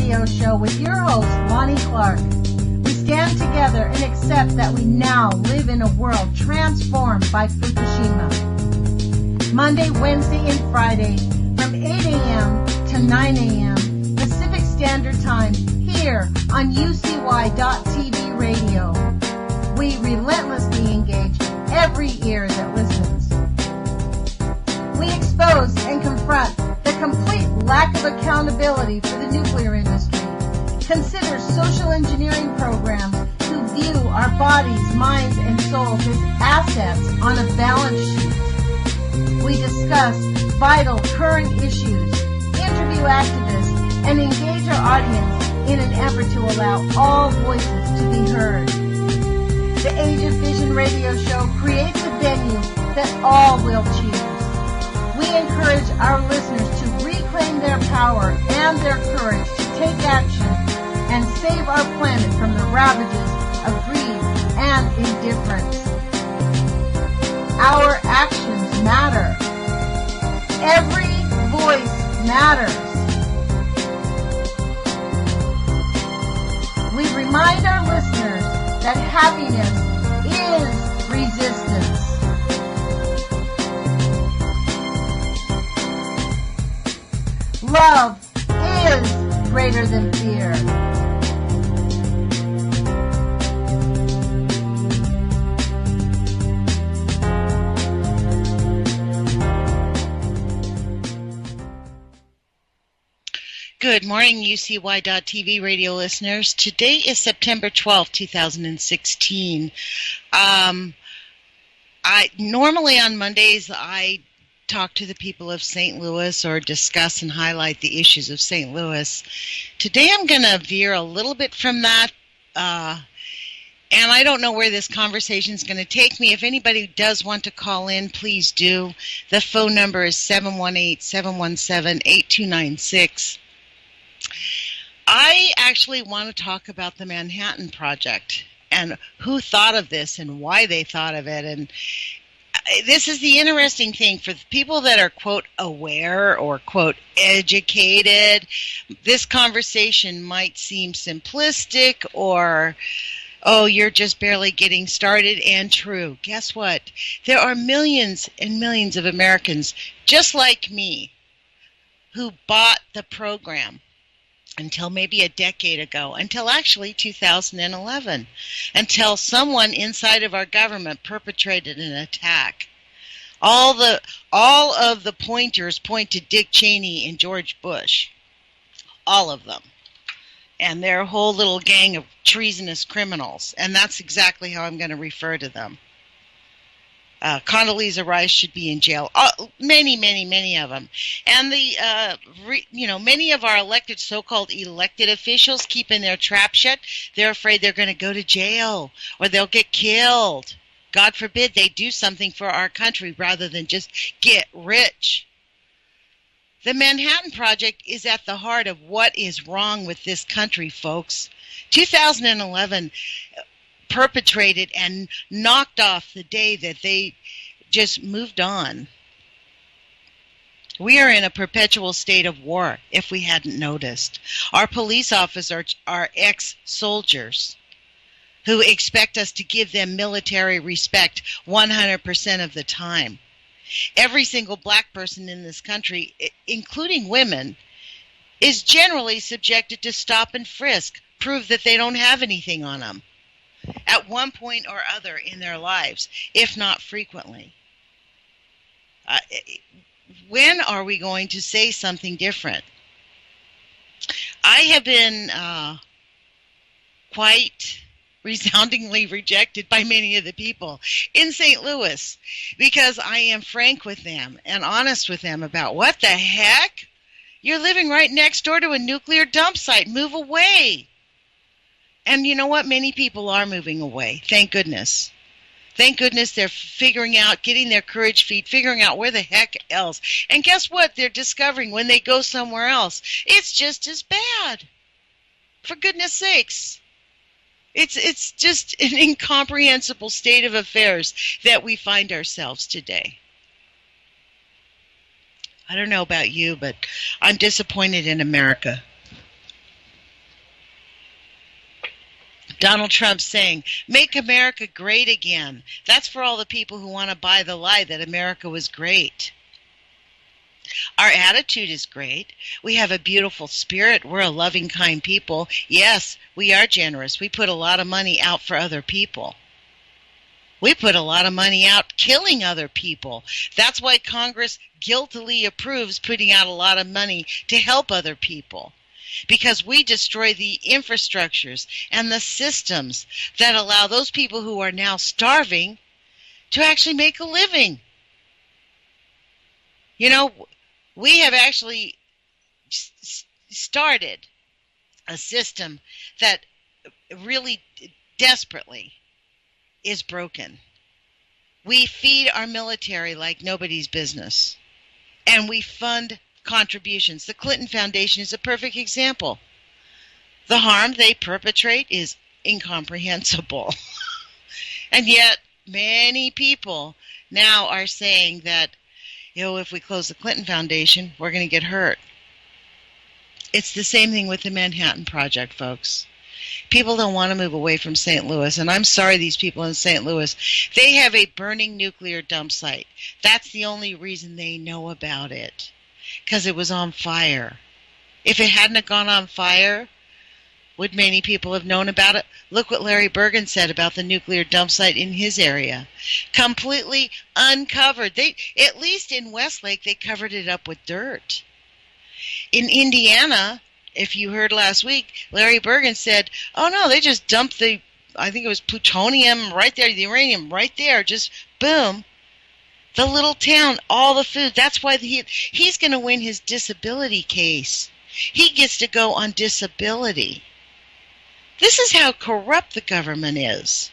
Radio Show with your host, Lonnie Clark. We stand together and accept that we now live in a world transformed by Fukushima. Monday, Wednesday, and Friday from 8 a.m. to 9 a.m. Pacific Standard Time here on UCY.TV Radio. We relentlessly engage every ear that listens. We expose and confront the complete lack of accountability for the nuclear industry. Consider social engineering programs who view our bodies, minds, and souls as assets on a balance sheet. We discuss vital current issues, interview activists, and engage our audience in an effort to allow all voices to be heard. The Age of Fission radio show creates a venue that all will choose. We encourage our listeners to reclaim their power and their courage to take action and save our planet from the ravages of greed and indifference. Our actions matter. Every voice matters. We remind our listeners that happiness is resistance. Love is greater than fear. Good morning, UCY.TV radio listeners. Today is September 12th, 2016. Normally on Mondays, I talk to the people of St. Louis or discuss and highlight the issues of St. Louis. Today I'm going to veer a little bit from that, and I don't know where this conversation is going to take me. If anybody does want to call in, please do. The phone number is 718-717-8296. I actually want to talk about the Manhattan Project and who thought of this and why they thought of it. And this is the interesting thing for the people that are, quote, aware or, quote, educated. This conversation might seem simplistic or, oh, you're just barely getting started, and true. Guess what? There are millions and millions of Americans just like me who bought the program until maybe a decade ago, until actually 2011, until someone inside of our government perpetrated an attack. All of the pointers point to Dick Cheney and George Bush. All of them. And their whole little gang of treasonous criminals. And that's exactly how I'm going to refer to them. Condoleezza Rice should be in jail. Many of them. And many of our so-called elected officials keeping their trap shut. They're afraid they're going to go to jail or they'll get killed. God forbid they do something for our country rather than just get rich. The Manhattan Project is at the heart of what is wrong with this country, folks. 2011 perpetrated and knocked off the day that they just moved on. We are in a perpetual state of war, if we hadn't noticed. Our police officers are ex-soldiers who expect us to give them military respect 100% of the time. Every single black person in this country, including women, is generally subjected to stop and frisk, prove that they don't have anything on them at one point or other in their lives, if not frequently. When are we going to say something different? I have been quite resoundingly rejected by many of the people in St. Louis because I am frank with them and honest with them about what the heck? You're living right next door to a nuclear dump site. Move away. And you know what? Many people are moving away. Thank goodness. Thank goodness they're figuring out, getting their courage feet, figuring out where the heck else. And guess what? They're discovering when they go somewhere else, it's just as bad. For goodness sakes. It's just an incomprehensible state of affairs that we find ourselves today. I don't know about you, but I'm disappointed in America. Donald Trump saying, "Make America great again." That's for all the people who want to buy the lie that America was great. Our attitude is great. We have a beautiful spirit. We're a loving, kind people. Yes, we are generous. We put a lot of money out for other people. We put a lot of money out killing other people. That's why Congress guiltily approves putting out a lot of money to help other people. Because we destroy the infrastructures and the systems that allow those people who are now starving to actually make a living. You know, we have actually started a system that really desperately is broken. We feed our military like nobody's business, and we fund contributions. The Clinton Foundation is a perfect example. The harm they perpetrate is incomprehensible. And yet, many people now are saying that, if we close the Clinton Foundation, we're going to get hurt. It's the same thing with the Manhattan Project, folks. People don't want to move away from St. Louis, and I'm sorry these people in St. Louis, they have a burning nuclear dump site. That's the only reason they know about it, because it was on fire. If it hadn't have gone on fire, would many people have known about it? Look what Larry Bergen said about the nuclear dump site in his area. Completely uncovered. At least in Westlake, they covered it up with dirt. In Indiana, if you heard last week, Larry Bergen said, oh no, they just dumped I think it was plutonium right there, the uranium right there, just boom. The little town, all the food. That's why he's going to win his disability case. He gets to go on disability. This is how corrupt the government is.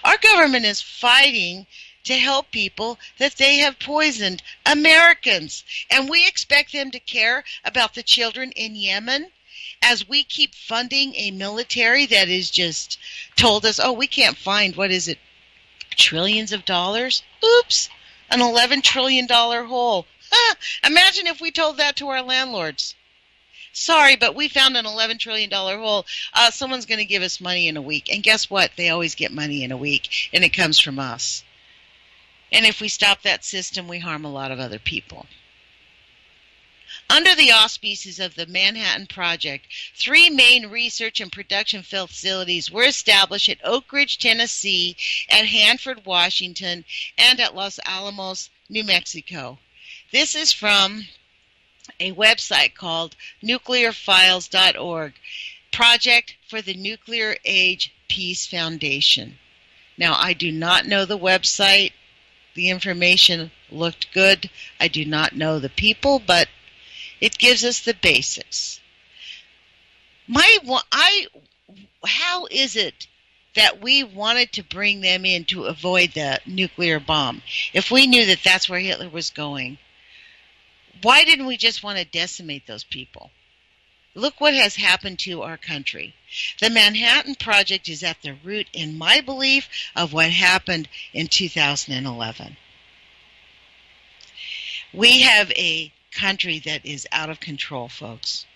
Our government is fighting to help people that they have poisoned, Americans. And we expect them to care about the children in Yemen as we keep funding a military that is just told us, we can't find, trillions of dollars? Oops, an $11 trillion hole. Imagine if we told that to our landlords. Sorry, but we found an $11 trillion hole. Someone's going to give us money in a week. And guess what? They always get money in a week, and it comes from us. And if we stop that system, we harm a lot of other people. Under the auspices of the Manhattan Project, 3 main research and production facilities were established at Oak Ridge, Tennessee, at Hanford, Washington, and at Los Alamos, New Mexico. This is from a website called nuclearfiles.org, Project for the Nuclear Age Peace Foundation. Now, I do not know the website. The information looked good. I do not know the people, but it gives us the basics. How is it that we wanted to bring them in to avoid the nuclear bomb? If we knew that that's where Hitler was going, why didn't we just want to decimate those people? Look what has happened to our country. The Manhattan Project is at the root, in my belief, of what happened in 2011. We have a country that is out of control, folks.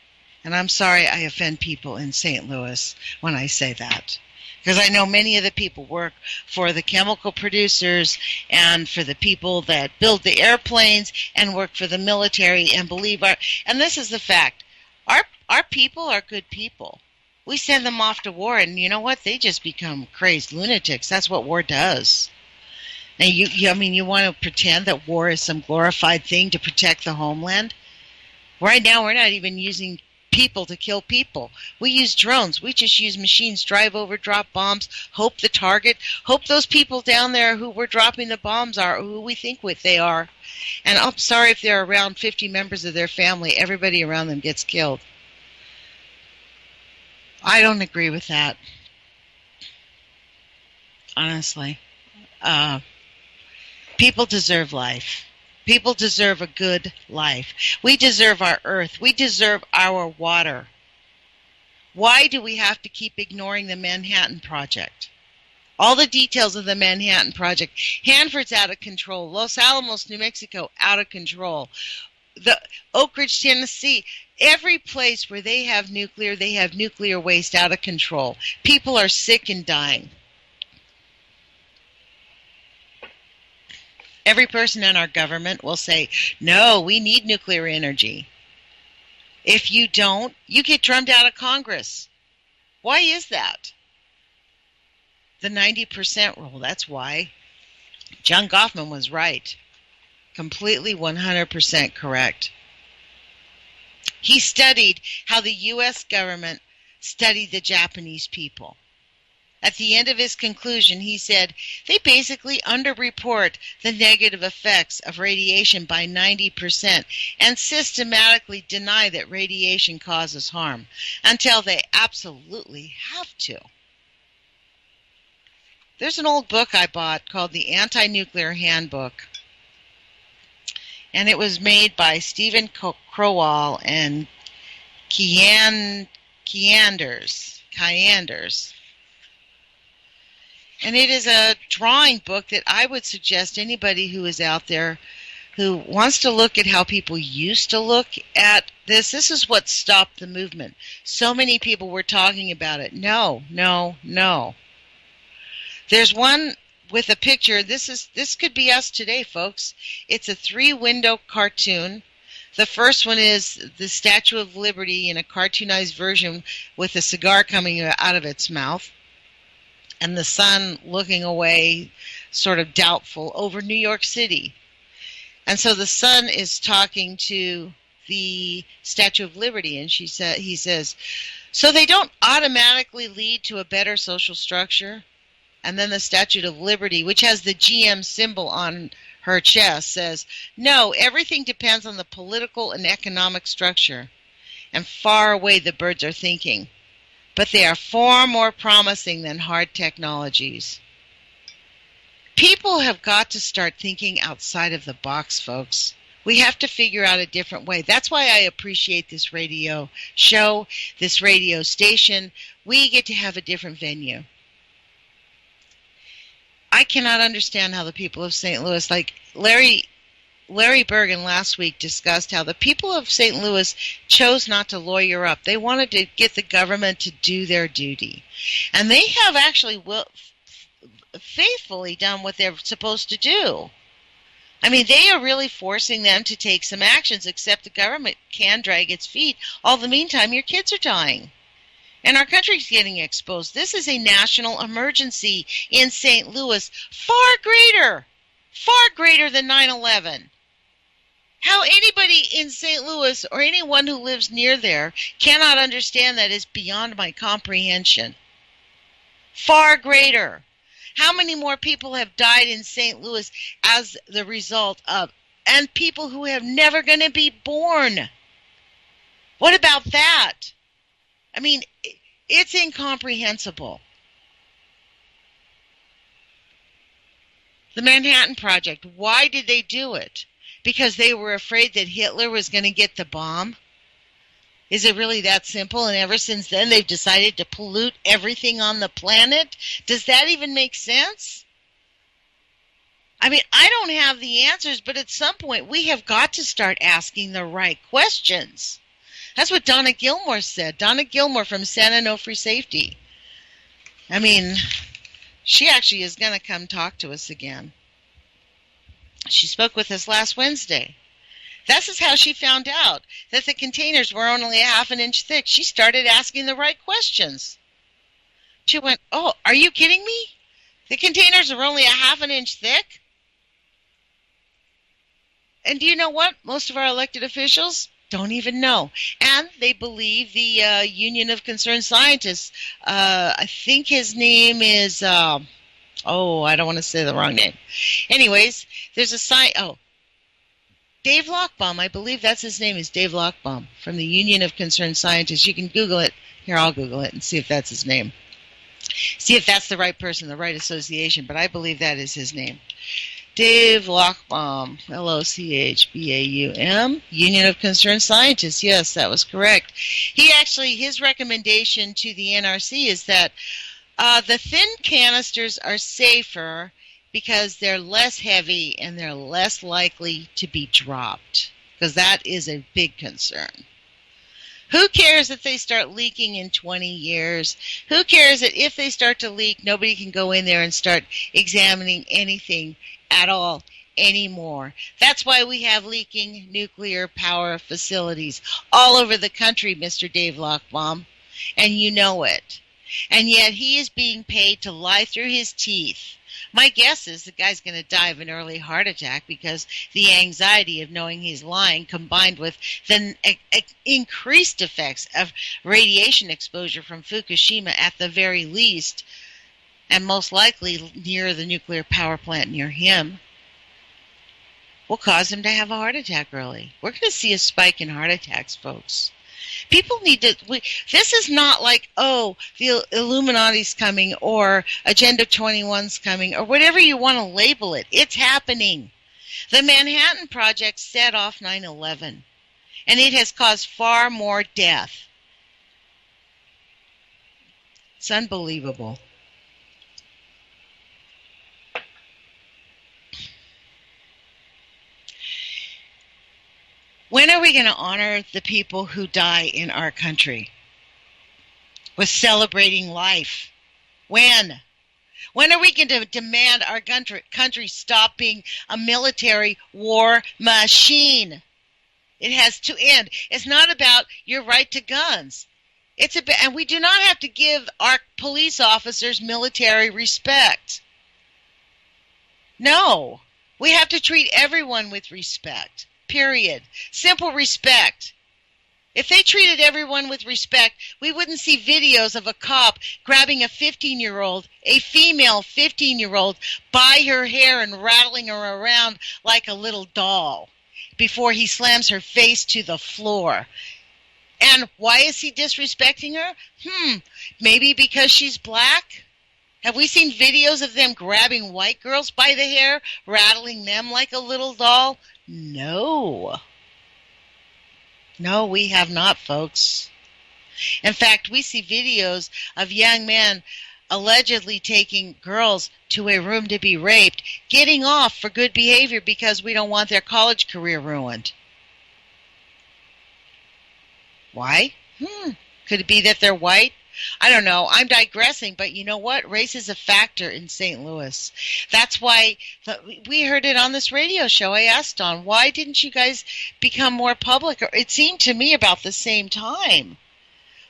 And I'm sorry I offend people in St. Louis when I say that, because I know many of the people work for the chemical producers and for the people that build the airplanes and work for the military and and this is the fact. Our people are good people. We send them off to war, and you know what? They just become crazed lunatics. That's what war does. And you want to pretend that war is some glorified thing to protect the homeland? Right now, we're not even using people to kill people. We use drones. We just use machines, drive over, drop bombs, hope those people down there who we're dropping the bombs are who we think they are. And I'm sorry if they're around 50 members of their family, everybody around them gets killed. I don't agree with that. Honestly. People deserve life. People deserve a good life. We deserve our earth. We deserve our water. Why do we have to keep ignoring the Manhattan Project? All the details of the Manhattan Project. Hanford's out of control. Los Alamos, New Mexico, out of control. The Oak Ridge, Tennessee, Every place where they have nuclear waste out of control. People are sick and dying. Every person in our government will say, no, we need nuclear energy. If you don't, you get drummed out of Congress. Why is that? The 90% rule, that's why. John Goffman was right. Completely 100% correct. He studied how the U.S. government studied the Japanese people. At the end of his conclusion, he said, they basically underreport the negative effects of radiation by 90% and systematically deny that radiation causes harm until they absolutely have to. There's an old book I bought called The Anti-Nuclear Handbook, and it was made by Stephen Crowell and Kyanders. And it is a drawing book that I would suggest anybody who is out there who wants to look at how people used to look at this. This is what stopped the movement. So many people were talking about it. No, no, no. There's one with a picture. This could be us today, folks. It's a 3-window cartoon. The first one is the Statue of Liberty in a cartoonized version with a cigar coming out of its mouth, and the sun looking away, sort of doubtful, over New York City. And so the sun is talking to the Statue of Liberty, and he says, so they don't automatically lead to a better social structure? And then the Statue of Liberty, which has the GM symbol on her chest, says, no, everything depends on the political and economic structure. And far away the birds are thinking. But they are far more promising than hard technologies. People have got to start thinking outside of the box, folks. We have to figure out a different way. That's why I appreciate this radio show, this radio station. We get to have a different venue. I cannot understand how the people of St. Louis, like Larry Bergen last week discussed how the people of St. Louis chose not to lawyer up. They wanted to get the government to do their duty. And they have actually faithfully done what they're supposed to do. I mean, they are really forcing them to take some actions, except the government can drag its feet. All the meantime, your kids are dying. And our country's getting exposed. This is a national emergency in St. Louis, far greater than 9/11. How anybody in St. Louis or anyone who lives near there cannot understand that is beyond my comprehension. Far greater. How many more people have died in St. Louis as the result of, and people who have never going to be born? What about that? I mean, it's incomprehensible. The Manhattan Project, why did they do it? Because they were afraid that Hitler was going to get the bomb? Is it really that simple? And ever since then, they've decided to pollute everything on the planet? Does that even make sense? I mean, I don't have the answers, but at some point, we have got to start asking the right questions. That's what Donna Gilmore said. Donna Gilmore from Santa No Free Safety. I mean, she actually is going to come talk to us again. She spoke with us last Wednesday. This is how she found out that the containers were only a half an inch thick. She started asking the right questions. She went, oh, are you kidding me? The containers are only a half an inch thick? And do you know what? Most of our elected officials don't even know. And they believe the Union of Concerned Scientists. I think his name is... I don't want to say the wrong name. Anyways, there's a Dave Lochbaum, I believe that's his name, is Dave Lochbaum from the Union of Concerned Scientists. You can Google it. Here, I'll Google it and see if that's his name. See if that's the right person, the right association, but I believe that is his name. Dave Lochbaum, Lochbaum, Union of Concerned Scientists. Yes, that was correct. His recommendation to the NRC is that the thin canisters are safer because they're less heavy and they're less likely to be dropped, because that is a big concern. Who cares if they start leaking in 20 years? Who cares that if they start to leak, nobody can go in there and start examining anything at all anymore? That's why we have leaking nuclear power facilities all over the country, Mr. Dave Lochbaum, and you know it. And yet he is being paid to lie through his teeth. My guess is the guy's going to die of an early heart attack because the anxiety of knowing he's lying combined with the increased effects of radiation exposure from Fukushima at the very least, and most likely near the nuclear power plant near him, will cause him to have a heart attack early. We're going to see a spike in heart attacks, folks. People need to, this is not like, oh, the Illuminati's coming or Agenda 21's coming or whatever you want to label it. It's happening. The Manhattan Project set off 9/11, and it has caused far more death. It's unbelievable. When are we going to honor the people who die in our country with celebrating life? When? When are we going to demand our country stop being a military war machine? It has to end. It's not about your right to guns. It's about, and we do not have to give our police officers military respect. No, we have to treat everyone with respect. Period. Simple respect. If they treated everyone with respect, we wouldn't see videos of a cop grabbing a 15-year-old, a female 15-year-old, by her hair and rattling her around like a little doll before he slams her face to the floor. And why is he disrespecting her? Maybe because she's black? Have we seen videos of them grabbing white girls by the hair, rattling them like a little doll? No. No, we have not, folks. In fact, we see videos of young men allegedly taking girls to a room to be raped, getting off for good behavior because we don't want their college career ruined. Why? Could it be that they're white? I don't know. I'm digressing, but you know what? Race is a factor in St. Louis. That's why we heard it on this radio show. I asked Don, why didn't you guys become more public? It seemed to me about the same time.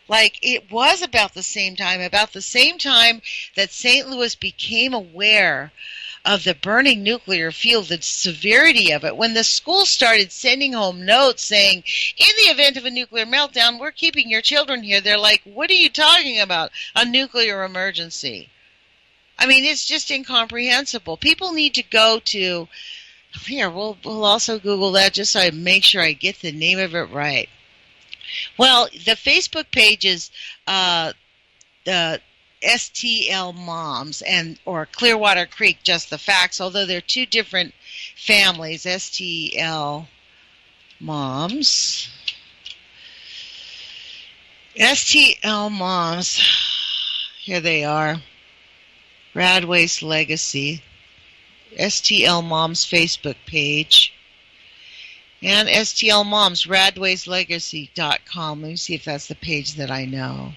Like it was about the same time that St. Louis became aware of the burning nuclear fuel, the severity of it, when the school started sending home notes saying, in the event of a nuclear meltdown, we're keeping your children here. They're like, what are you talking about? A nuclear emergency. I mean, it's just incomprehensible. People need to go to, here, we'll also Google that just so I make sure I get the name of it right. Well, the Facebook page is the STL Moms or Clearwater Creek, just the facts, although they're two different families. STL Moms. STL Moms. Here they are. Rad Waste Legacy. STL Moms Facebook page. And STL Moms, radwastelegacy.com. Let me see if that's the page that I know.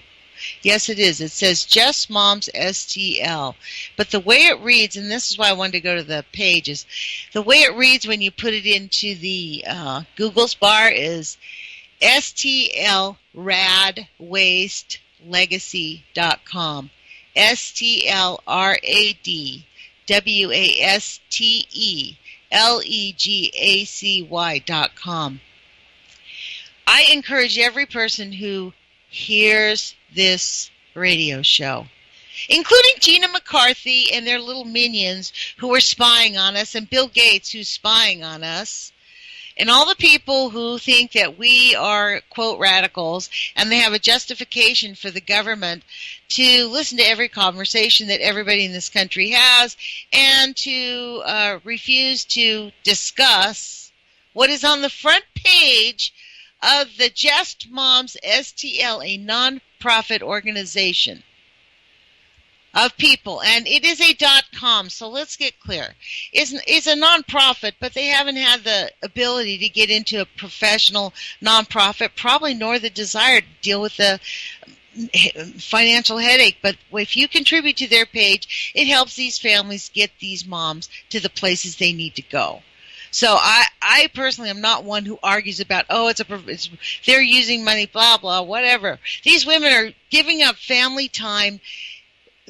Yes, it is. It says Just Moms STL. But the way it reads, and this is why I wanted to go to the page, is the way it reads when you put it into the Google's bar is STLradwastelegacy.com. STLradwastelegacy.com. I encourage every person who hears this radio show, including Gina McCarthy and their little minions who are spying on us, and Bill Gates who's spying on us, and all the people who think that we are, quote, radicals, and they have a justification for the government to listen to every conversation that everybody in this country has and to refuse to discuss what is on the front page of the Just Moms STL, a non-profit organization. of people, and it is a .com. So let's get clear. It's a nonprofit, but they haven't had the ability to get into a professional nonprofit, probably nor the desire to deal with the financial headache. But if you contribute to their page, it helps these families get these moms to the places they need to go. So I personally am not one who argues about, they're using money, blah, blah, whatever. These women are giving up family time.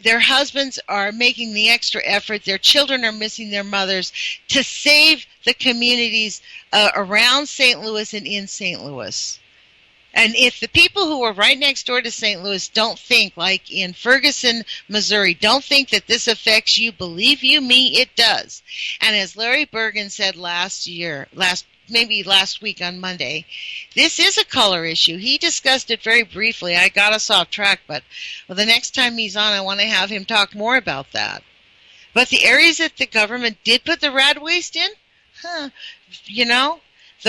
Their husbands are making the extra effort. Their children are missing their mothers to save the communities around St. Louis and in St. Louis. And if the people who are right next door to St. Louis don't think, like in Ferguson, Missouri, don't think that this affects you, believe you me, it does. And as Larry Bergen said last week on Monday, this is a color issue. He discussed it very briefly. I got us off track, but the next time he's on, I want to have him talk more about that. But the areas that the government did put the rad waste in, the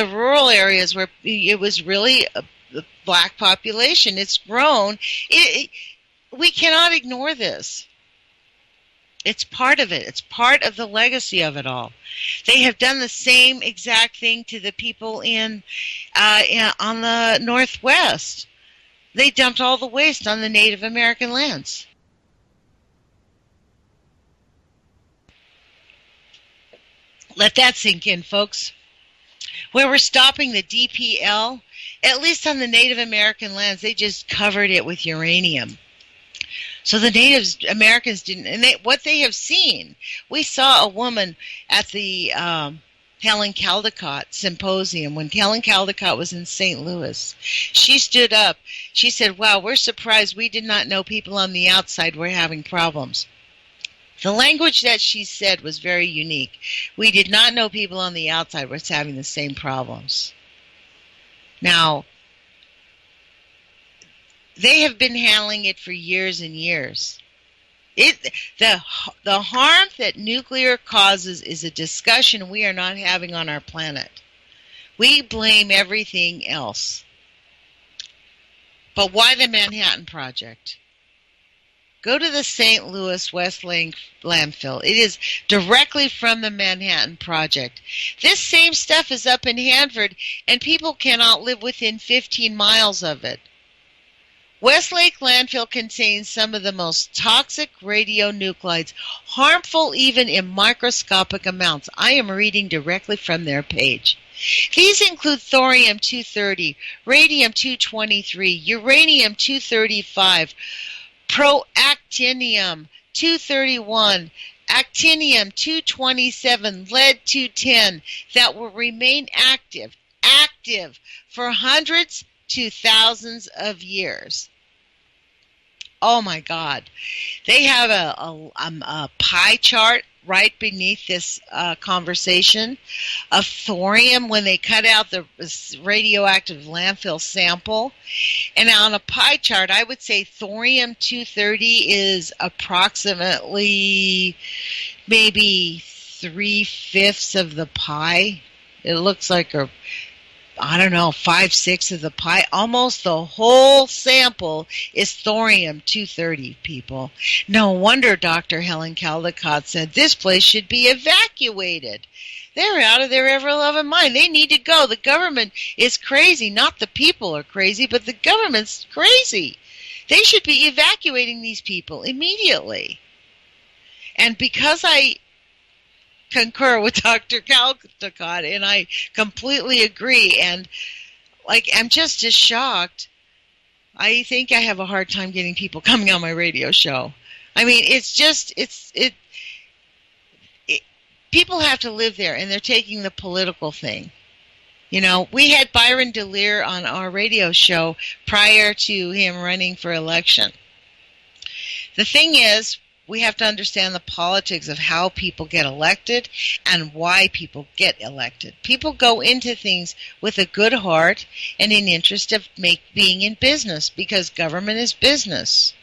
rural areas where it was really the black population, it's grown. We cannot ignore this. It's part of it. It's part of the legacy of it all. They have done the same exact thing to the people on the Northwest. They dumped all the waste on the Native American lands. Let that sink in, folks. Where we're stopping the DPL, at least on the Native American lands, they just covered it with uranium. So the Native Americans didn't, and what they have seen, we saw a woman at the Helen Caldecott symposium when Helen Caldecott was in St. Louis. She stood up. She said, "Wow, we're surprised. We did not know people on the outside were having problems." The language that she said was very unique. We did not know people on the outside were having the same problems. Now, they have been handling it for years and years. The harm that nuclear causes is a discussion we are not having on our planet. We blame everything else. But why the Manhattan Project? Go to the St. Louis West landfill. It is directly from the Manhattan Project. This same stuff is up in Hanford, and people cannot live within 15 miles of it. Westlake landfill contains some of the most toxic radionuclides, harmful even in microscopic amounts. I am reading directly from their page. These include thorium-230, radium-223, uranium-235, proactinium-231, actinium-227, lead-210 that will remain active for hundreds to thousands of years. Oh my God. They have a pie chart right beneath this conversation of thorium when they cut out the radioactive landfill sample. And on a pie chart, I would say thorium-230 is approximately maybe 3/5 of the pie. It looks like 5/6 of the pie. Almost the whole sample is thorium-230, people. No wonder Dr. Helen Caldecott said this place should be evacuated. They're out of their ever-loving mind. They need to go. The government is crazy. Not the people are crazy, but the government's crazy. They should be evacuating these people immediately. And because I concur with Dr. Caldecott, and I completely agree, and I'm just as shocked. I think I have a hard time getting people coming on my radio show. I mean, people have to live there, and they're taking the political thing. We had Byron DeLear on our radio show prior to him running for election. The thing is, we have to understand the politics of how people get elected and why people get elected. People go into things with a good heart and an interest of being in business because government is business.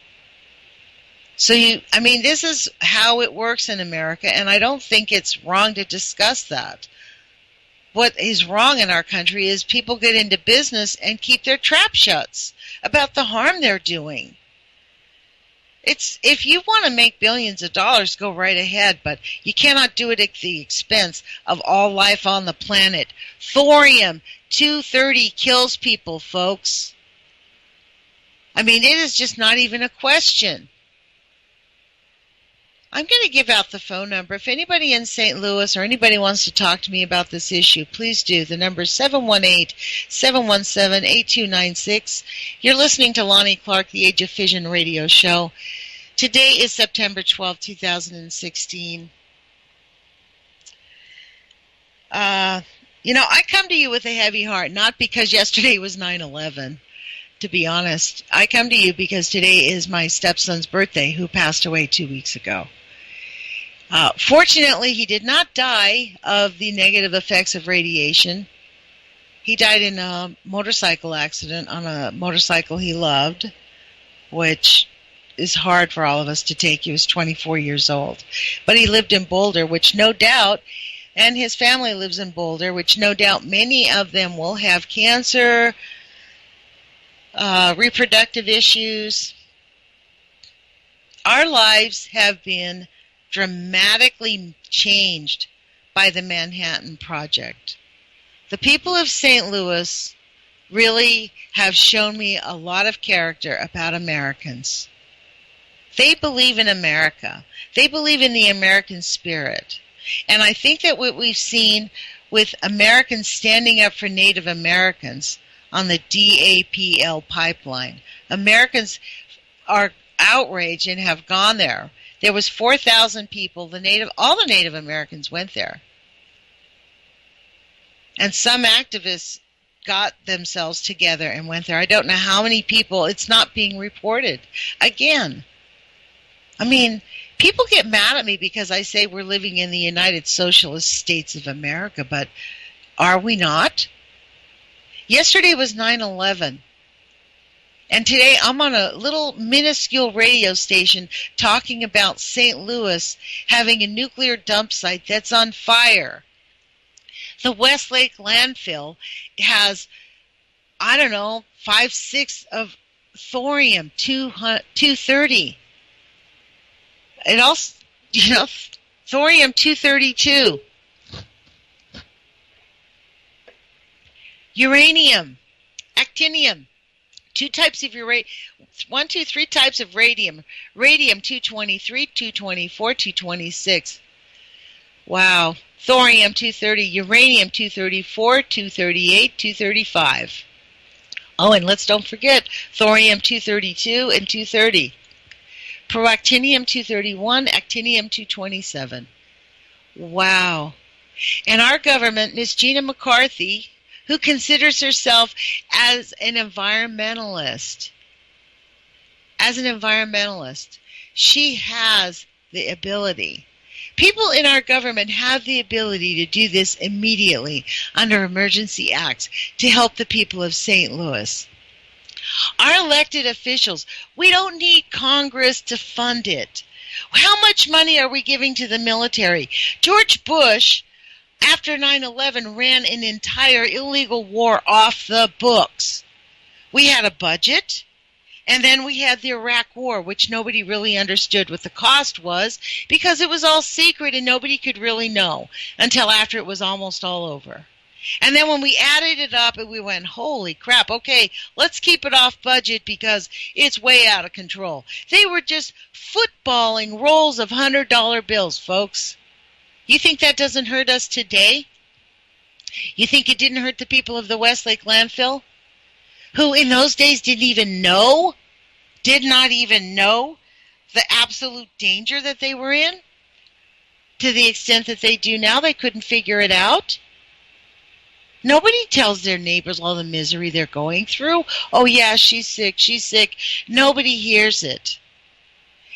So, this is how it works in America, and I don't think it's wrong to discuss that. What is wrong in our country is people get into business and keep their trap shuts about the harm they're doing. It's if you want to make billions of dollars, go right ahead, but you cannot do it at the expense of all life on the planet. Thorium-230 kills people, folks. I mean, it is just not even a question. I'm going to give out the phone number. If anybody in St. Louis or anybody wants to talk to me about this issue, please do. The number is 718-717-8296. You're listening to Lonnie Clark, the Age of Fission radio show. Today is September 12, 2016. I come to you with a heavy heart, not because yesterday was 9/11. To be honest, I come to you because today is my stepson's birthday, who passed away 2 weeks ago. Fortunately, he did not die of the negative effects of radiation. He died in a motorcycle accident on a motorcycle he loved, which is hard for all of us to take. He was 24 years old. But he lived in Boulder, which no doubt, and his family lives in Boulder, which no doubt many of them will have cancer, reproductive issues. Our lives have been dramatically changed by the Manhattan Project. The people of St. Louis really have shown me a lot of character about Americans. They believe in America. They believe in the American spirit. And I think that what we've seen with Americans standing up for Native Americans on the DAPL pipeline, Americans are outraged and have gone there. There was 4,000 people. All the Native Americans went there. And some activists got themselves together and went there. I don't know how many people. It's not being reported. Again, I mean, people get mad at me because I say we're living in the United Socialist States of America, but are we not? Yesterday was 9/11. And today I'm on a little minuscule radio station talking about St. Louis having a nuclear dump site that's on fire. The Westlake landfill has, 5/6 of thorium-230. It also, thorium-232. Uranium, actinium. Three types of radium. Radium-223, 224, 226. Wow. Thorium-230, uranium-234, 238, 235. Oh, and let's don't forget thorium-232 and 230. Proactinium-231, actinium-227. Wow. And our government, Miss Gina McCarthy, who considers herself as an environmentalist, she has the ability. People in our government have the ability to do this immediately under emergency acts to help the people of St. Louis. Our elected officials, we don't need Congress to fund it. How much money are we giving to the military? George Bush, after 9/11, ran an entire illegal war off the books. We had a budget, and then we had the Iraq War, which nobody really understood what the cost was because it was all secret and nobody could really know until after it was almost all over. And then when we added it up, we went, holy crap, okay, let's keep it off budget because it's way out of control. They were just footballing rolls of $100 bills, folks. You think that doesn't hurt us today? You think it didn't hurt the people of the Westlake landfill? Who in those days did not even know the absolute danger that they were in? To the extent that they do now, they couldn't figure it out. Nobody tells their neighbors all the misery they're going through. Oh yeah, she's sick. Nobody hears it.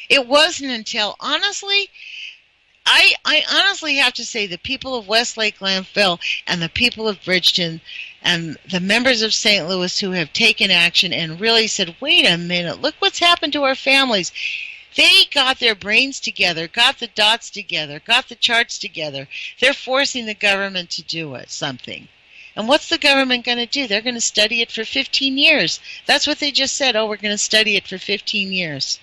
It wasn't until, honestly, I honestly have to say the people of Westlake Landfill and the people of Bridgeton and the members of St. Louis who have taken action and really said, wait a minute, look what's happened to our families. They got their brains together, got the dots together, got the charts together. They're forcing the government to do something. And what's the government going to do? They're going to study it for 15 years. That's what they just said. Oh, we're going to study it for 15 years.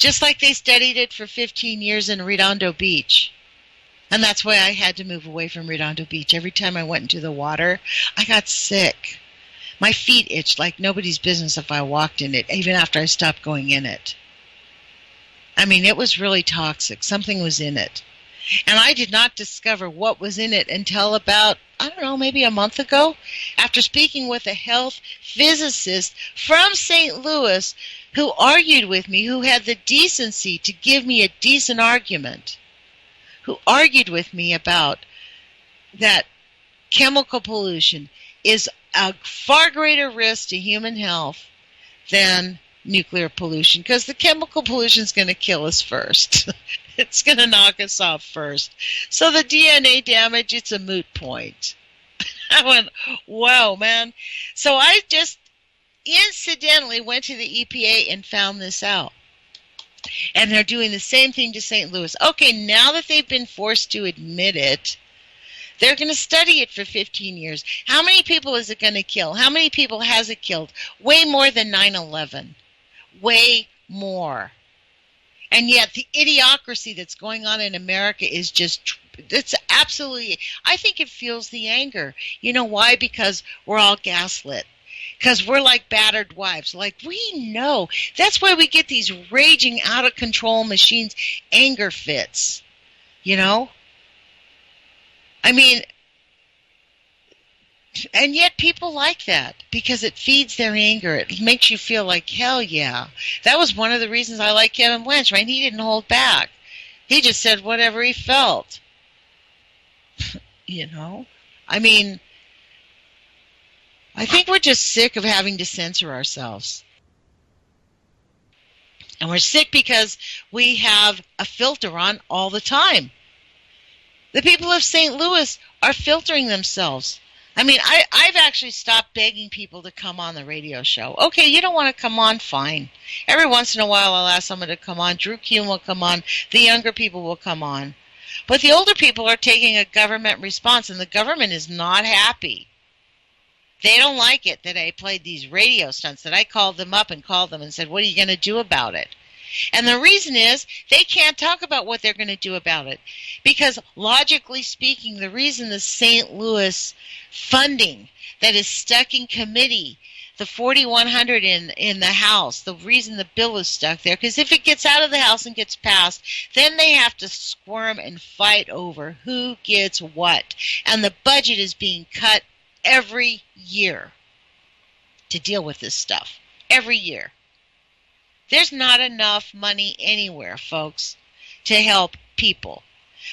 Just like they studied it for 15 years in Redondo Beach. And that's why I had to move away from Redondo Beach. Every time I went into the water, I got sick. My feet itched like nobody's business if I walked in it, even after I stopped going in it. I mean, it was really toxic. Something was in it. And I did not discover what was in it until about, I don't know, maybe a month ago, after speaking with a health physicist from St. Louis who argued with me, who had the decency to give me a decent argument, who argued with me about that chemical pollution is a far greater risk to human health than nuclear pollution, because the chemical pollution is going to kill us first. It's going to knock us off first. So the DNA damage, it's a moot point. I went, whoa, man. So I just incidentally went to the EPA and found this out. And they're doing the same thing to St. Louis. Okay, now that they've been forced to admit it, they're going to study it for 15 years. How many people is it going to kill? How many people has it killed? Way more than 9/11. Way more. And yet the idiocracy that's going on in America is just, it's absolutely, I think it fuels the anger. You know why? Because we're all gaslit. Because we're like battered wives. Like, we know. That's why we get these raging, out-of-control machines, anger fits. You know? I mean, and yet people like that because it feeds their anger. It makes you feel like, hell yeah. That was one of the reasons I like Kevin Blanch, right? He didn't hold back. He just said whatever he felt. You know? I mean, I think we're just sick of having to censor ourselves. And we're sick because we have a filter on all the time. The people of St. Louis are filtering themselves. I mean, I've actually stopped begging people to come on the radio show. Okay, you don't want to come on, fine. Every once in a while I'll ask someone to come on. Drew Kuhn will come on. The younger people will come on. But the older people are taking a government response, and the government is not happy. They don't like it that I played these radio stunts, that I called them up and called them and said, what are you going to do about it? And the reason is they can't talk about what they're going to do about it. Because logically speaking, the reason the St. Louis funding that is stuck in committee, the 4,100 in the House, the reason the bill is stuck there, because if it gets out of the House and gets passed, then they have to squirm and fight over who gets what. And the budget is being cut every year to deal with this stuff. Every year. There's not enough money anywhere, folks, to help people.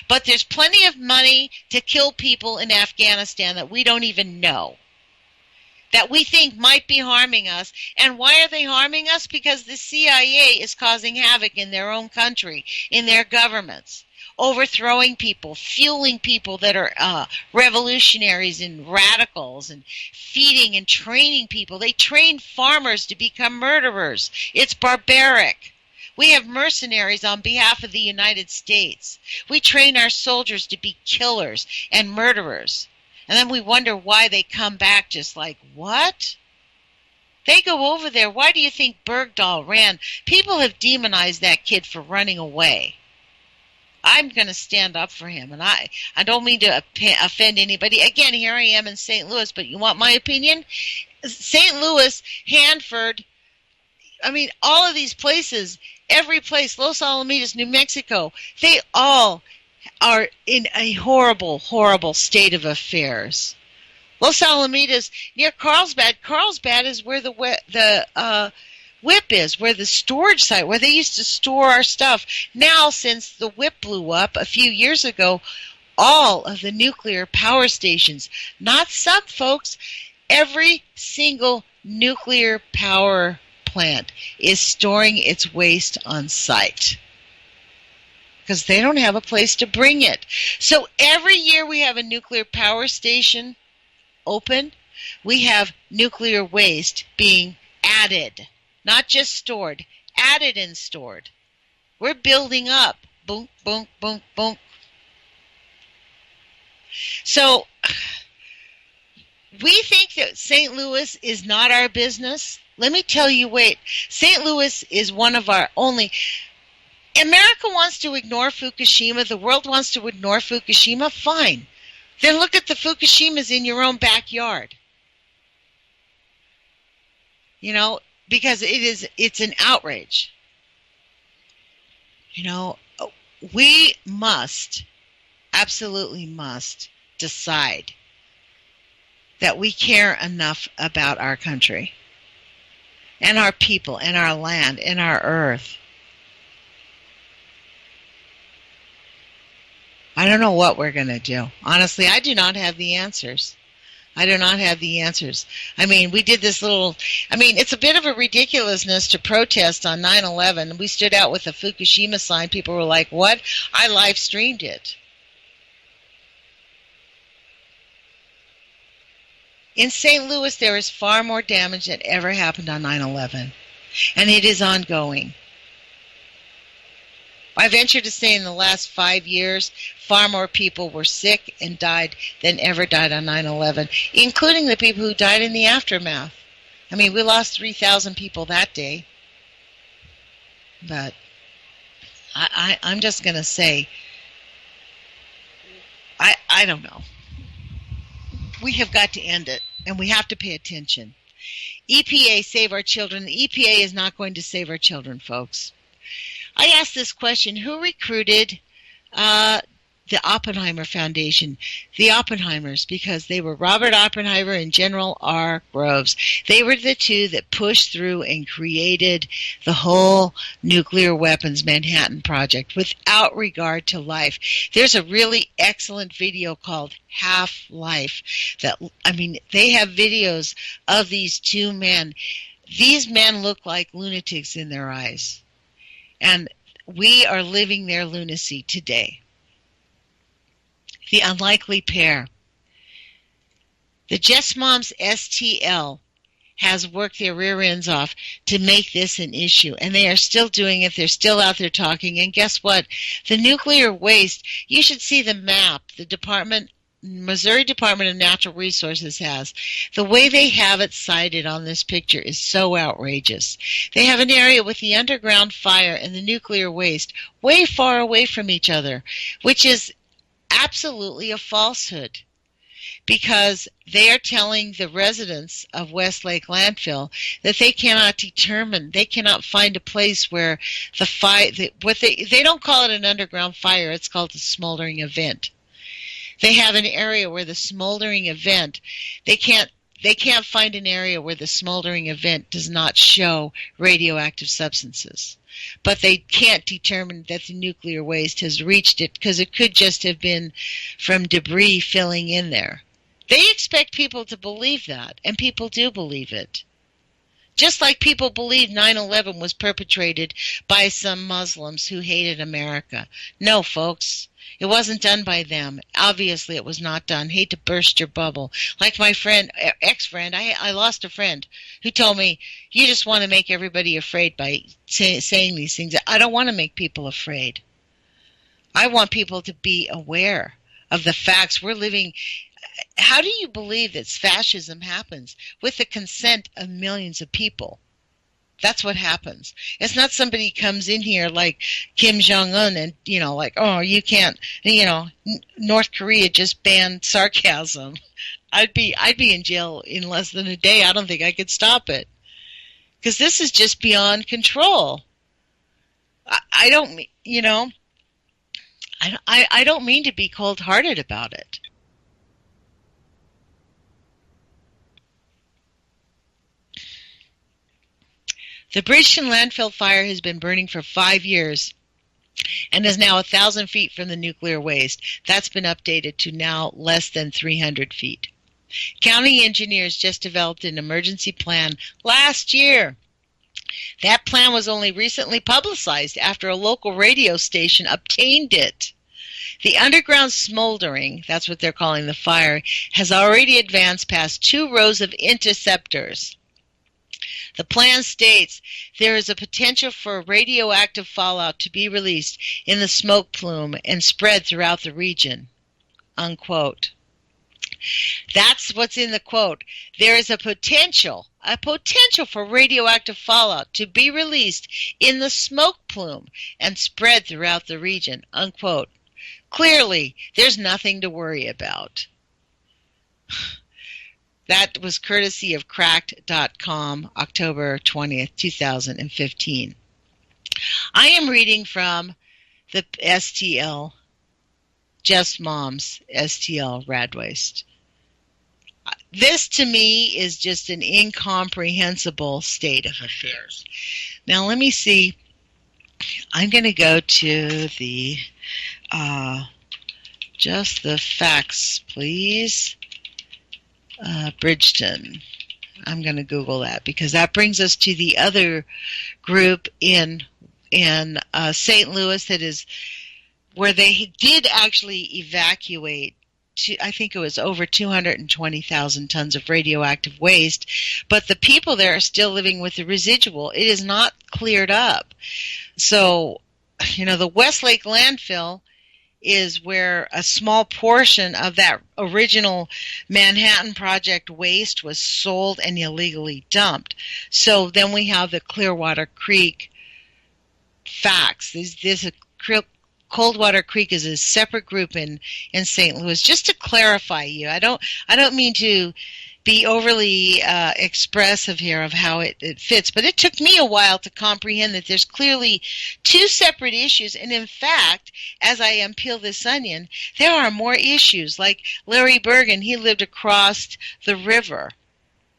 But there's plenty of money to kill people in Afghanistan that we don't even know, that we think might be harming us. And why are they harming us? Because the CIA is causing havoc in their own country, in their governments, overthrowing people, fueling people that are revolutionaries and radicals, and feeding and training people. They train farmers to become murderers. It's barbaric. We have mercenaries on behalf of the United States. We train our soldiers to be killers and murderers. And then we wonder why they come back just like, what? They go over there. Why do you think Bergdahl ran? People have demonized that kid for running away. I'm going to stand up for him, and I don't mean to offend anybody. Again, here I am in St. Louis, but you want my opinion? St. Louis, Hanford, I mean, all of these places, every place, Los Alamitos, New Mexico, they all are in a horrible, horrible state of affairs. Los Alamitos, near Carlsbad. Carlsbad is where the WIP is, where the storage site, where they used to store our stuff. Now, since the WIP blew up a few years ago, all of the nuclear power stations, not some, folks, every single nuclear power plant is storing its waste on site because they don't have a place to bring it. So every year we have a nuclear power station open, we have nuclear waste being added. Not just stored, added and stored. We're building up. Boom, boom, boom, boom. So we think that St. Louis is not our business. Let me tell you, wait. St. Louis is one of our only. America wants to ignore Fukushima. The world wants to ignore Fukushima. Fine. Then look at the Fukushimas in your own backyard. You know, because it's an outrage. You know, we must, absolutely must, decide that we care enough about our country and our people and our land and our earth. I don't know what we're going to do. Honestly, I do not have the answers. I do not have the answers. I mean, we did this little, it's a bit of a ridiculousness to protest on 9/11. We stood out with a Fukushima sign. People were like, what? I live streamed it. In St. Louis, there is far more damage than ever happened on 9/11. And it is ongoing. I venture to say in the last 5 years, far more people were sick and died than ever died on 9/11, including the people who died in the aftermath. I mean, we lost 3,000 people that day. But I'm just going to say, I don't know. We have got to end it, and we have to pay attention. EPA, save our children. The EPA is not going to save our children, folks. I asked this question, who recruited the Oppenheimer Foundation, the Oppenheimers, because they were Robert Oppenheimer and General R. Groves. They were the two that pushed through and created the whole nuclear weapons Manhattan Project without regard to life. There's a really excellent video called Half-Life. They have videos of these two men. These men look like lunatics in their eyes. And we are living their lunacy today. The unlikely pair. The Jess Moms STL has worked their rear ends off to make this an issue, and they are still doing it. They're still out there talking. And guess what? The nuclear waste, you should see the map the Missouri Department of Natural Resources has. The way they have it cited on this picture is so outrageous. They have an area with the underground fire and the nuclear waste way far away from each other, which is absolutely a falsehood, because they are telling the residents of Westlake Landfill that they cannot find a place where the fire, they don't call it an underground fire, it's called a smoldering event. They have an area where the smoldering event, they can't find an area where the smoldering event does not show radioactive substances. But they can't determine that the nuclear waste has reached it because it could just have been from debris filling in there. They expect people to believe that, and people do believe it. Just like people believe 9/11 was perpetrated by some Muslims who hated America. No, folks. It wasn't done by them. Obviously, it was not done. Hate to burst your bubble. Like my friend, ex-friend, I lost a friend who told me, you just want to make everybody afraid by saying these things. I don't want to make people afraid. I want people to be aware of the facts. We're living. How do you believe that fascism happens? With the consent of millions of people. That's what happens. It's not somebody comes in here like Kim Jong-un and, you can't, North Korea just banned sarcasm. I'd be in jail in less than a day. I don't think I could stop it. Because this is just beyond control. I don't mean to be cold-hearted about it. The Bridgeton landfill fire has been burning for 5 years and is now 1,000 feet from the nuclear waste. That's been updated to now less than 300 feet. County engineers just developed an emergency plan last year. That plan was only recently publicized after a local radio station obtained it. The underground smoldering, that's what they're calling the fire, has already advanced past 2 rows of interceptors. The plan states there is a potential for radioactive fallout to be released in the smoke plume and spread throughout the region, unquote. That's what's in the quote. There is a potential for radioactive fallout to be released in the smoke plume and spread throughout the region, unquote. Clearly, there's nothing to worry about. That was courtesy of cracked.com, October 20th, 2015. I am reading from the STL, Just Moms STL Rad Waste. This, to me, is just an incomprehensible state of affairs. Now, let me see. I'm going to go to the, just the facts, please. Bridgeton. I'm going to Google that because that brings us to the other group in St. Louis that is where they did actually evacuate. I think it was over 220,000 tons of radioactive waste, but the people there are still living with the residual. It is not cleared up. So, the Westlake landfill is where a small portion of that original Manhattan Project waste was sold and illegally dumped. So then we have the Clearwater Creek facts. Coldwater Creek is a separate group in St. Louis. Just to clarify you, I don't mean to be overly expressive here of how it fits, but it took me a while to comprehend that there's clearly two separate issues. And in fact, as I unpeel this onion, there are more issues. Like Larry Bergen, he lived across the river.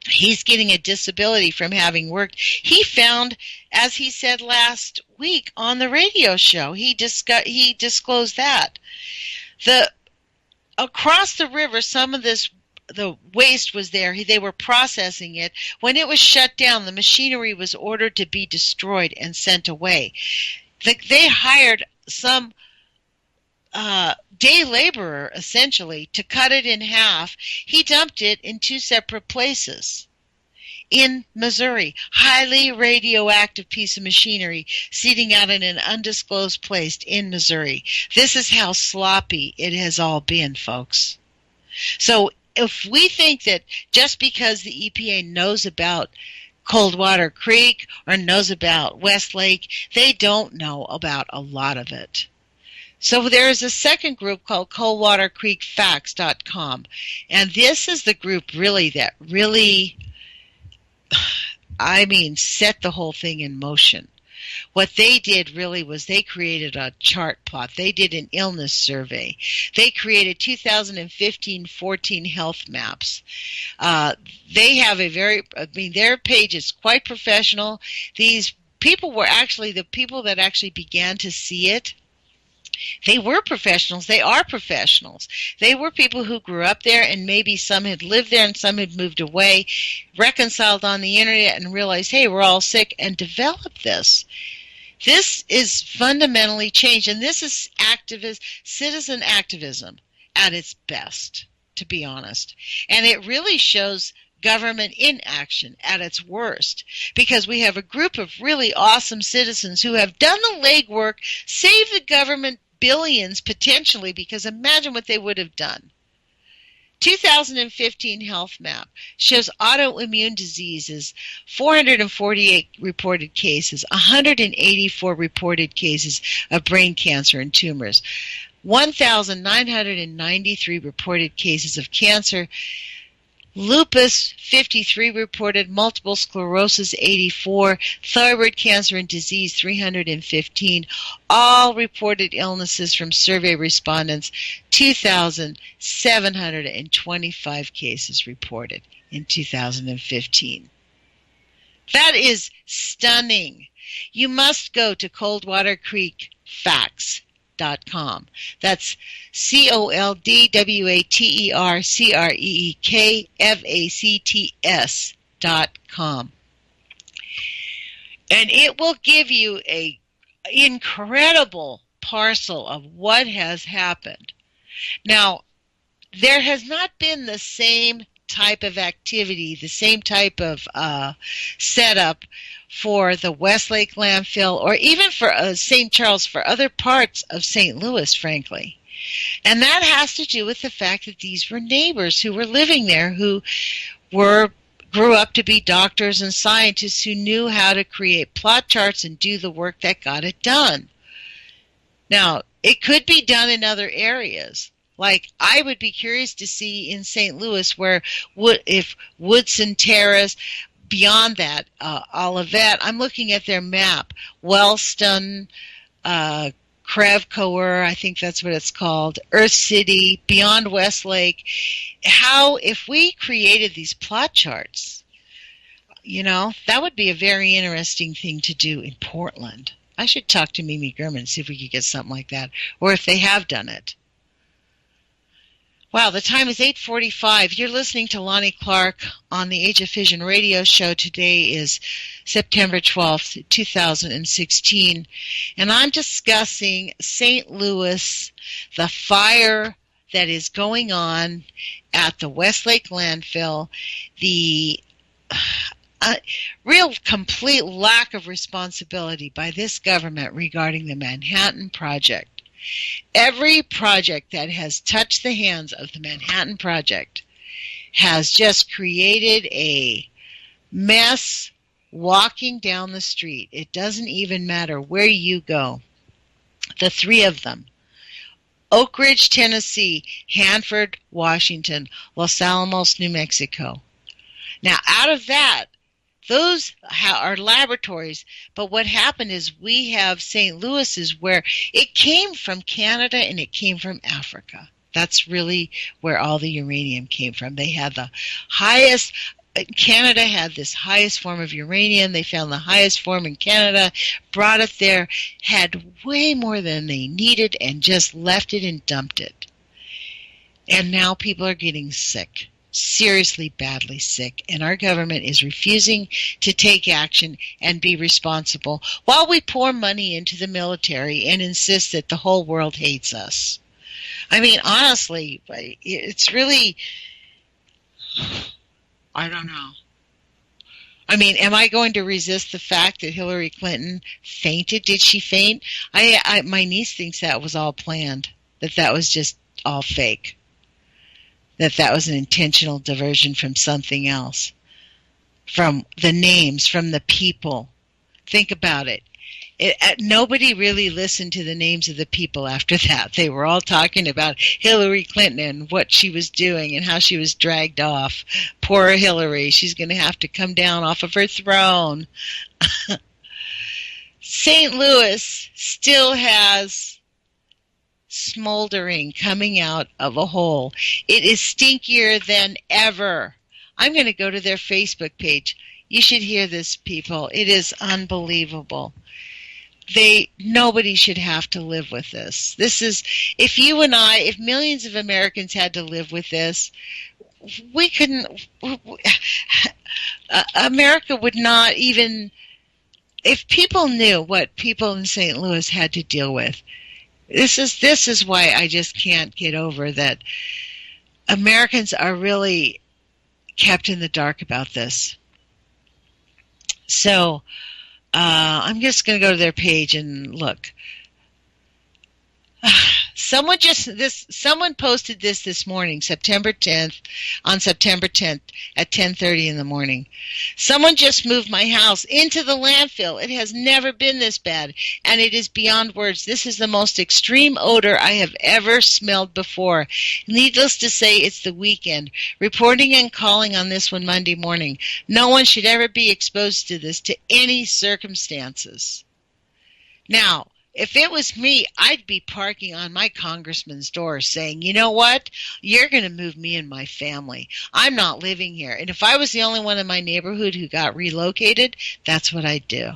He's getting a disability from having worked. He found, as he said last week on the radio show, he disclosed that across the river, some of the waste was there. They were processing it. When it was shut down, the machinery was ordered to be destroyed and sent away. They hired some day laborer, essentially, to cut it in half. He dumped it in two separate places in Missouri. Highly radioactive piece of machinery sitting out in an undisclosed place in Missouri. This is how sloppy it has all been, folks. So if we think that just because the EPA knows about Coldwater Creek or knows about Westlake, they don't know about a lot of it. So there is a second group called ColdwaterCreekFacts.com, and this is the group that really, set the whole thing in motion. What they did really was they created a chart plot. They did an illness survey. They created 2015-14 health maps. They have their page is quite professional. These people were actually the people that actually began to see it. They were professionals. They are professionals. They were people who grew up there, and maybe some had lived there and some had moved away, reconciled on the internet and realized, hey, we're all sick, and developed this. This is fundamentally changed, and this is citizen activism at its best, to be honest. And it really shows government inaction at its worst, because we have a group of really awesome citizens who have done the legwork, saved the government billions potentially, because imagine what they would have done. 2015 health map shows autoimmune diseases, 448 reported cases, 184 reported cases of brain cancer and tumors, 1,993 reported cases of cancer, lupus 53 reported, multiple sclerosis 84, thyroid cancer and disease 315, all reported illnesses from survey respondents, 2,725 cases reported in 2015. That is stunning. You must go to Coldwater Creek Facts. That's ColdwaterCreekFacts.com. And it will give you an incredible parcel of what has happened. Now, there has not been the same type of activity, the same type of setup for the Westlake landfill, or even for St. Charles, for other parts of St. Louis, frankly. And that has to do with the fact that these were neighbors who were living there, who grew up to be doctors and scientists who knew how to create plot charts and do the work that got it done. Now, it could be done in other areas. Like, I would be curious to see in St. Louis where, if Woodson Terrace, beyond that, Olivet, I'm looking at their map, Wellston, Crevcoeur, I think that's what it's called, Earth City, beyond Westlake, how, if we created these plot charts, that would be a very interesting thing to do in Portland. I should talk to Mimi Gurman and see if we could get something like that, or if they have done it. Wow, the time is 8:45. You're listening to Lonnie Clark on the Age of Fission radio show. Today is September 12th, 2016, and I'm discussing St. Louis, the fire that is going on at the Westlake landfill, the real complete lack of responsibility by this government regarding the Manhattan Project. Every project that has touched the hands of the Manhattan Project has just created a mess walking down the street. It doesn't even matter where you go. The three of them: Oak Ridge, Tennessee; Hanford, Washington; Los Alamos, New Mexico. Now, out of that, those are laboratories, but what happened is we have St. Louis's where it came from Canada and it came from Africa. That's really where all the uranium came from. They had the highest, Canada had this highest form of uranium. They found the highest form in Canada, brought it there, had way more than they needed, and just left it and dumped it. And now people are getting sick. Seriously, badly sick, and our government is refusing to take action and be responsible while we pour money into the military and insist that the whole world hates us. I mean, honestly, it's really, I don't know. I mean, am I going to resist the fact that Hillary Clinton fainted? Did she faint? My niece thinks that was all planned, that was just all fake. That was an intentional diversion from something else, from the names, from the people. Think about it. Nobody really listened to the names of the people after that. They were all talking about Hillary Clinton and what she was doing and how she was dragged off. Poor Hillary. She's going to have to come down off of her throne. St. Louis still has smoldering coming out of a hole. It is stinkier than ever. I'm going to go to their Facebook page. You should hear this, people. It is unbelievable. Nobody should have to live with this. This is, if millions of Americans had to live with this, we couldn't, America would not even, if people knew what people in St. Louis had to deal with. This is why I just can't get over that Americans are really kept in the dark about this. So I'm just going to go to their page and look. Someone posted this morning, September 10th, on September 10th at 10:30 in the morning. Someone just moved my house into the landfill. It has never been this bad, and it is beyond words. This is the most extreme odor I have ever smelled before. Needless to say, it's the weekend. Reporting and calling on this one Monday morning. No one should ever be exposed to this to any circumstances. Now, if it was me, I'd be parking on my congressman's door saying, you know what? You're going to move me and my family. I'm not living here. And if I was the only one in my neighborhood who got relocated, that's what I'd do.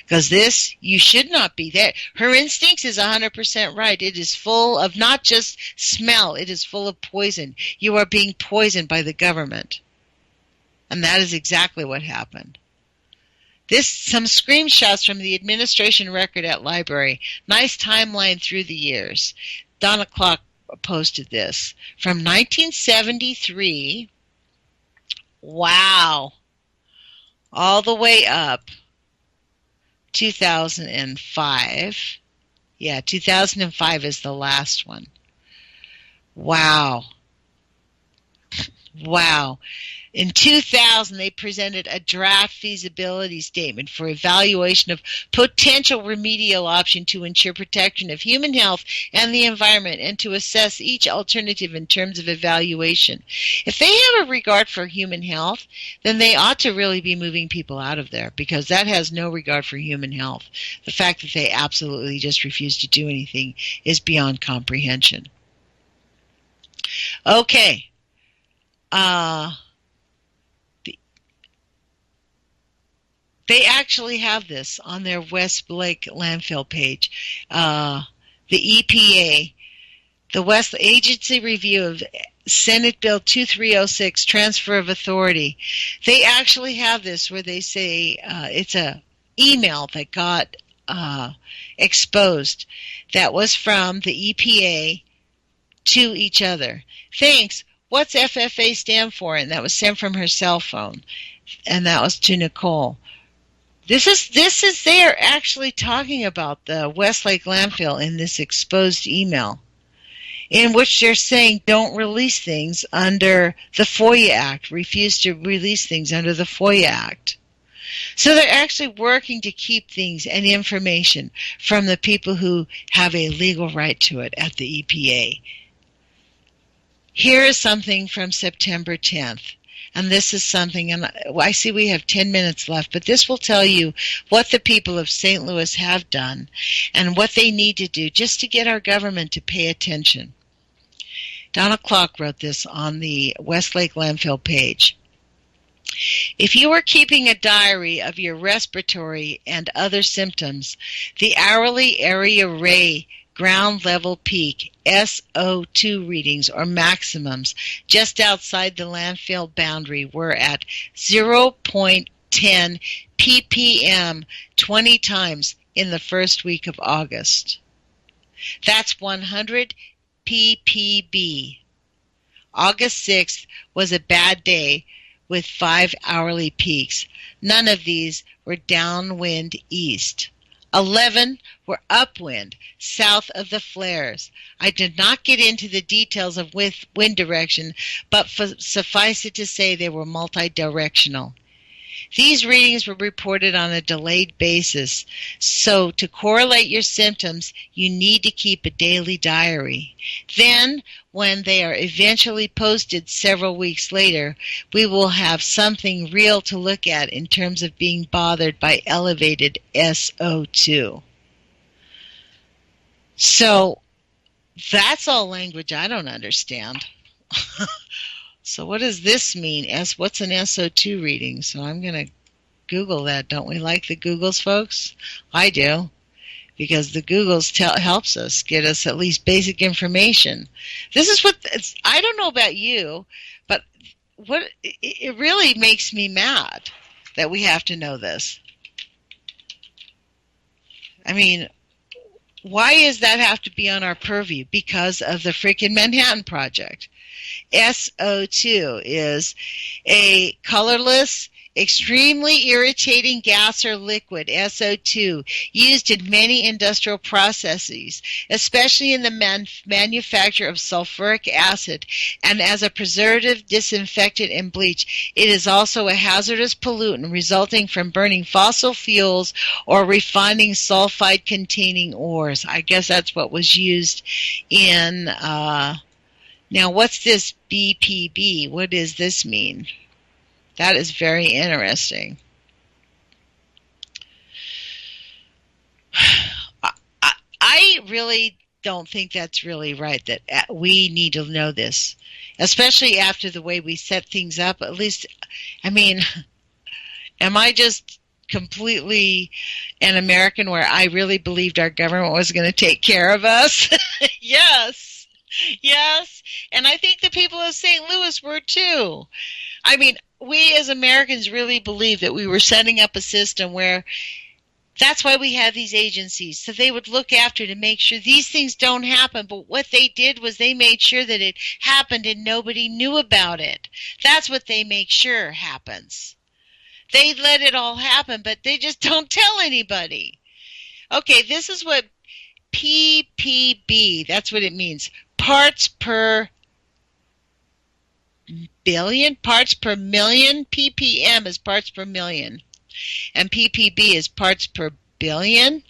Because you should not be there. Her instincts is 100% right. It is full of not just smell, it is full of poison. You are being poisoned by the government. And that is exactly what happened. Some screenshots from the administration record at library. Nice timeline through the years. Donna Clock posted this. From 1973, wow, all the way up 2005. Yeah, 2005 is the last one. Wow. Wow. In 2000, they presented a draft feasibility statement for evaluation of potential remedial option to ensure protection of human health and the environment and to assess each alternative in terms of evaluation. If they have a regard for human health, then they ought to really be moving people out of there because that has no regard for human health. The fact that they absolutely just refuse to do anything is beyond comprehension. Okay. They actually have this on their West Lake landfill page. The EPA, the West Agency Review of Senate Bill 2306, Transfer of Authority. They actually have this where they say it's a email that got exposed that was from the EPA to each other. Thanks. What's FFA stand for? And that was sent from her cell phone. And that was to Nicole. This is they're actually talking about the Westlake landfill in this exposed email in which they're saying don't release things under the FOIA Act, refuse to release things under the FOIA Act. So they're actually working to keep things and information from the people who have a legal right to it at the EPA. Here is something from September 10th. And this is something, and I see we have 10 minutes left, but this will tell you what the people of St. Louis have done and what they need to do just to get our government to pay attention. Donna Clark wrote this on the Westlake landfill page. If you are keeping a diary of your respiratory and other symptoms, the hourly area ray ground level peak SO2 readings or maximums just outside the landfill boundary were at 0.10 ppm 20 times in the first week of August. That's 100 ppb. August 6th was a bad day with 5 hourly peaks. None of these were downwind east. 11 were upwind, south of the flares. I did not get into the details of wind direction, but suffice it to say they were multi-directional. These readings were reported on a delayed basis, so to correlate your symptoms, you need to keep a daily diary. Then, when they are eventually posted several weeks later, we will have something real to look at in terms of being bothered by elevated SO2. So, that's all language I don't understand. So what does this mean? What's an SO2 reading? So I'm going to Google that. Don't we like the Googles, folks? I do, because the Googles helps us, get us at least basic information. This is I don't know about you, but it really makes me mad that we have to know this. I mean, why does that have to be on our purview? Because of the freaking Manhattan Project. SO2 is a colorless, extremely irritating gas or liquid, SO2, used in many industrial processes, especially in the manufacture of sulfuric acid, and as a preservative, disinfectant, and bleach. It is also a hazardous pollutant resulting from burning fossil fuels or refining sulfide-containing ores. I guess that's what was used in... Now, what's this BPB? What does this mean? That is very interesting. I really don't think that's really right, that we need to know this, especially after the way we set things up. At least, I mean, am I just completely an American where I really believed our government was going to take care of us? Yes. Yes, and I think the people of St. Louis were too. I mean, we as Americans really believed that we were setting up a system where that's why we have these agencies, so they would look after to make sure these things don't happen. But what they did was they made sure that it happened and nobody knew about it. That's what they make sure happens. They let it all happen, but they just don't tell anybody. Okay, this is what PPB, that's what it means. Parts per billion, parts per million. ppm is parts per million, and ppb is parts per billion.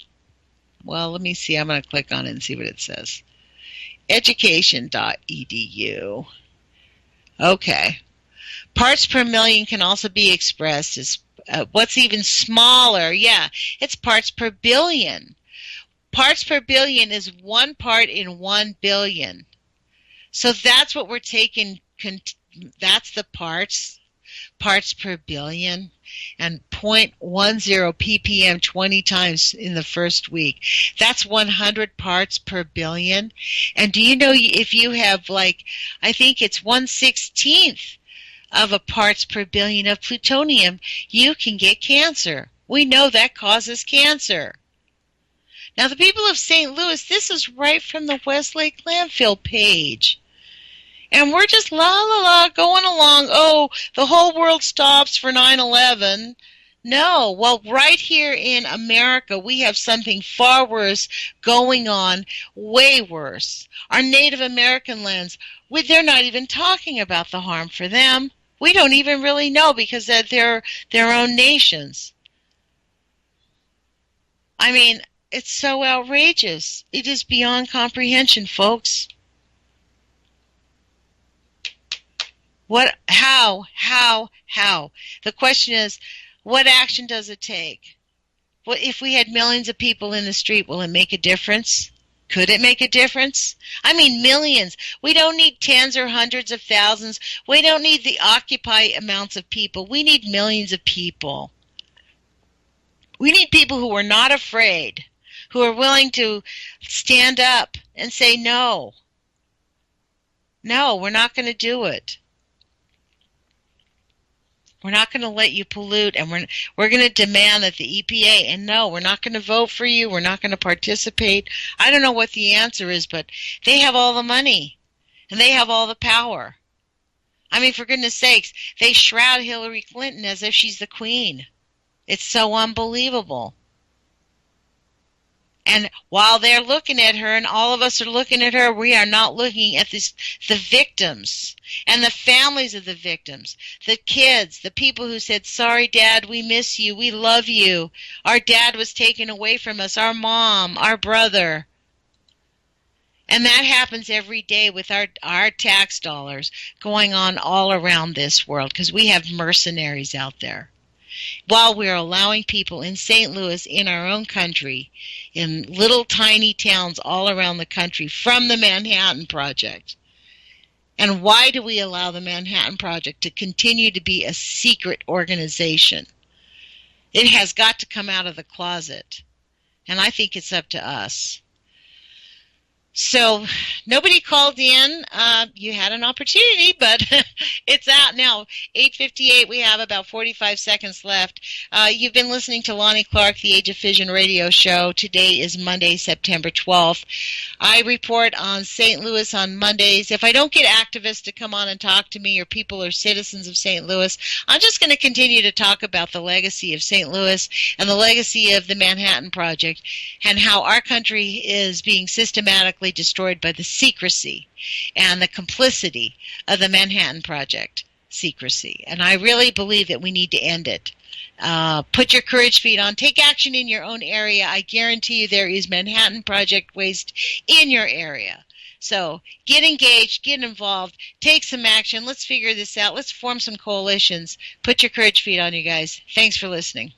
Well, let me see. I'm going to click on it and see what it says. Education.edu. Okay. Parts per million can also be expressed as what's even smaller. Yeah, it's parts per billion. Parts per billion is 1 part in 1 billion. So that's what we're taking. That's the parts per billion, and 0.10 ppm 20 times in the first week. That's 100 parts per billion. And do you know, if you have, like, I think it's 1/16 of a parts per billion of plutonium, you can get cancer. We know that causes cancer. Now, the people of St. Louis, this is right from the Westlake landfill page. And we're just going along. Oh, the whole world stops for 9/11. No, well, right here in America, we have something far worse going on, way worse. Our Native American lands, they're not even talking about the harm for them. We don't even really know because they're their own nations. I mean, it's so outrageous. It is beyond comprehension, folks. What? How? The question is, what action does it take? What if we had millions of people in the street? Will it make a difference? Could it make a difference? I mean, millions. We don't need tens or hundreds of thousands. We don't need the Occupy amounts of people. We need millions of people. We need people who are not afraid, who are willing to stand up and say, no. No, we're not going to do it. We're not going to let you pollute, and we're going to demand that the EPA, and no, we're not going to vote for you. We're not going to participate. I don't know what the answer is, but they have all the money, and they have all the power. I mean, for goodness sakes, they shroud Hillary Clinton as if she's the queen. It's so unbelievable. And while they're looking at her, and all of us are looking at her, we are not looking at the victims and the families of the victims, the kids, the people who said, sorry, Dad, we miss you, we love you. Our dad was taken away from us, our mom, our brother. And that happens every day with our tax dollars going on all around this world because we have mercenaries out there. While we're allowing people in St. Louis, in our own country, in little tiny towns all around the country, from the Manhattan Project. And why do we allow the Manhattan Project to continue to be a secret organization? It has got to come out of the closet. And I think it's up to us. So nobody called in. You had an opportunity, but it's out now. 8:58. We have about 45 seconds left. You've been listening to Lonnie Clark, the Age of Fission radio show. Today is Monday, September 12th. I report on St. Louis on Mondays. If I don't get activists to come on and talk to me, or people or citizens of St. Louis, I'm just going to continue to talk about the legacy of St. Louis and the legacy of the Manhattan Project and how our country is being systematically destroyed by the secrecy and the complicity of the Manhattan Project secrecy. And I really believe that we need to end it. Put your courage feet on. Take action in your own area. I guarantee you there is Manhattan Project waste in your area. So get engaged, get involved, take some action. Let's figure this out. Let's form some coalitions. Put your courage feet on, you guys. Thanks for listening.